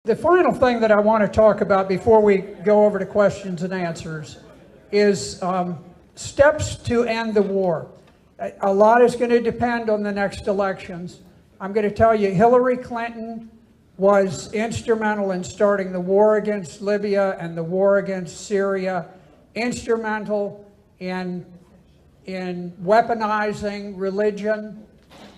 The final thing that I want to talk about before we go over to questions and answers is steps to end the war. A lot is going to depend on the next elections. I'm going to tell you, Hillary Clinton was instrumental in starting the war against Libya and the war against Syria, instrumental in weaponizing religion,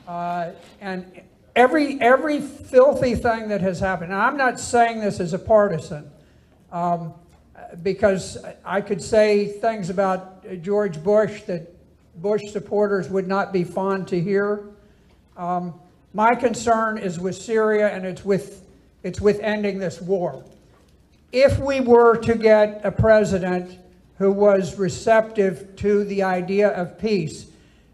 and every filthy thing that has happened. And I'm not saying this as a partisan, because I could say things about George Bush that Bush supporters would not be fond to hear. My concern is with Syria, and it's with ending this war. If we were to get a president who was receptive to the idea of peace,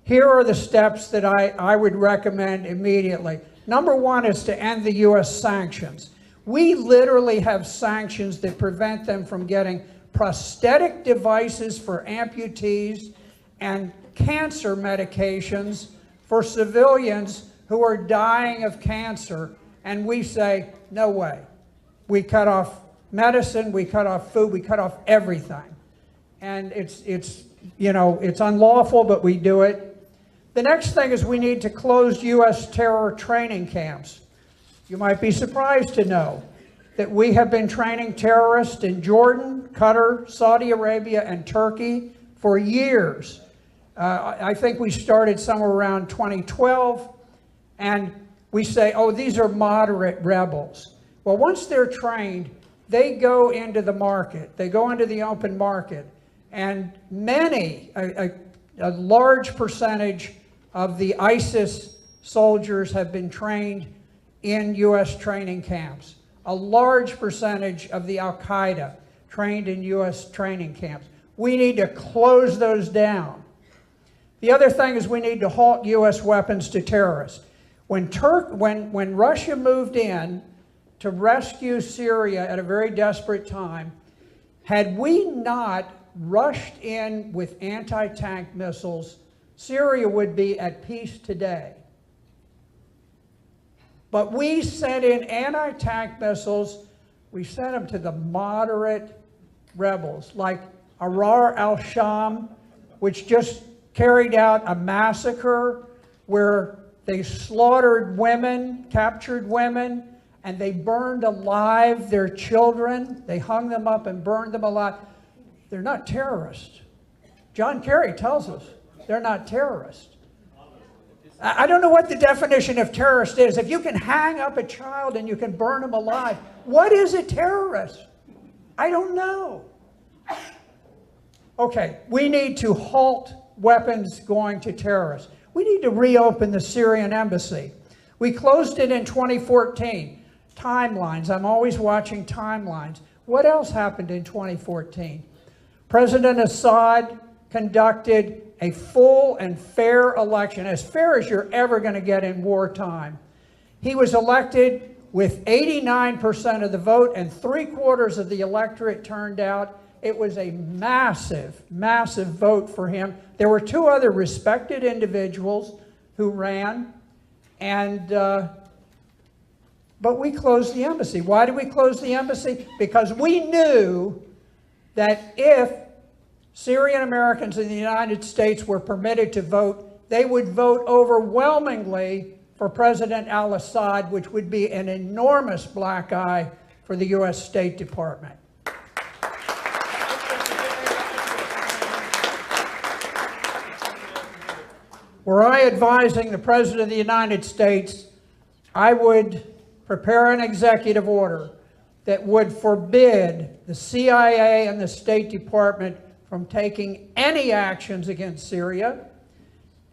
here are the steps that I would recommend immediately. Number one is to end the U.S. sanctions. We literally have sanctions that prevent them from getting prosthetic devices for amputees and cancer medications for civilians who are dying of cancer, and we say, no way. We cut off medicine, we cut off food, we cut off everything. And it's unlawful, but we do it. The next thing is we need to close U.S. terror training camps. You might be surprised to know that we have been training terrorists in Jordan, Qatar, Saudi Arabia, and Turkey for years. I think we started somewhere around 2012, and we say, oh, these are moderate rebels. Well, once they're trained, they go into the market. They go into the open market. And a large percentage of the ISIS soldiers have been trained in U.S. training camps. A large percentage of the Al-Qaeda trained in U.S. training camps. We need to close those down. The other thing is we need to halt U.S. weapons to terrorists. When Russia moved in to rescue Syria at a very desperate time, had we not rushed in with anti-tank missiles, Syria would be at peace today. But we sent in anti-tank missiles. We sent them to the moderate rebels like Ahrar Al-Sham, which just carried out a massacre where they slaughtered women, captured women, and they burned alive their children. They hung them up and burned them alive. They're not terrorists. John Kerry tells us they're not terrorists. I don't know what the definition of terrorist is. If you can hang up a child and you can burn them alive, what is a terrorist? I don't know. Okay, we need to halt weapons going to terrorists. We need to reopen the Syrian embassy. We closed it in 2014. Timelines. I'm always watching timelines. What else happened in 2014? President Assad conducted a full and fair election, as fair as you're ever going to get in wartime. He was elected with 89% of the vote, and 3/4 of the electorate turned out. It was a massive, massive vote for him. There were two other respected individuals who ran, but we closed the embassy. Why did we close the embassy? Because we knew that if Syrian Americans in the United States were permitted to vote, they would vote overwhelmingly for President Al-Assad, which would be an enormous black eye for the U.S. State Department. Were I advising the President of the United States, I would prepare an executive order that would forbid the CIA and the State Department from taking any actions against Syria,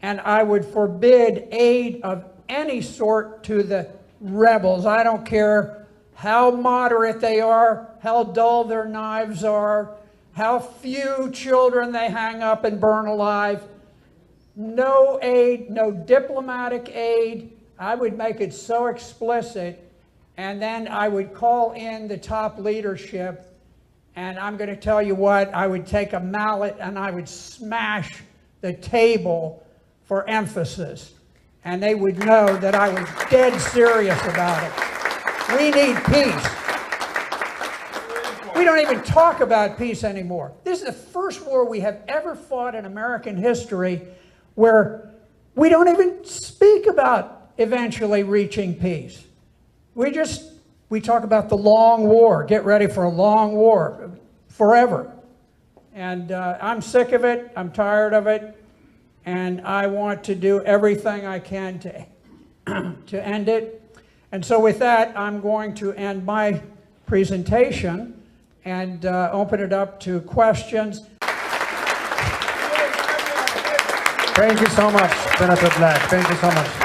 and I would forbid aid of any sort to the rebels. I don't care how moderate they are, how dull their knives are, how few children they hang up and burn alive. No aid, no diplomatic aid. I would make it so explicit, and then I would call in the top leadership, and I'm going to tell you what, I would take a mallet and I would smash the table for emphasis, and they would know that I was dead serious about it. We need peace. We don't even talk about peace anymore. This is the first war we have ever fought in American history where we don't even speak about eventually reaching peace. We talk about the long war, get ready for a long war, forever. And I'm sick of it, I'm tired of it, and I want to do everything I can to end it. And so with that, I'm going to end my presentation and open it up to questions. Thank you so much, Senator Black. Thank you so much.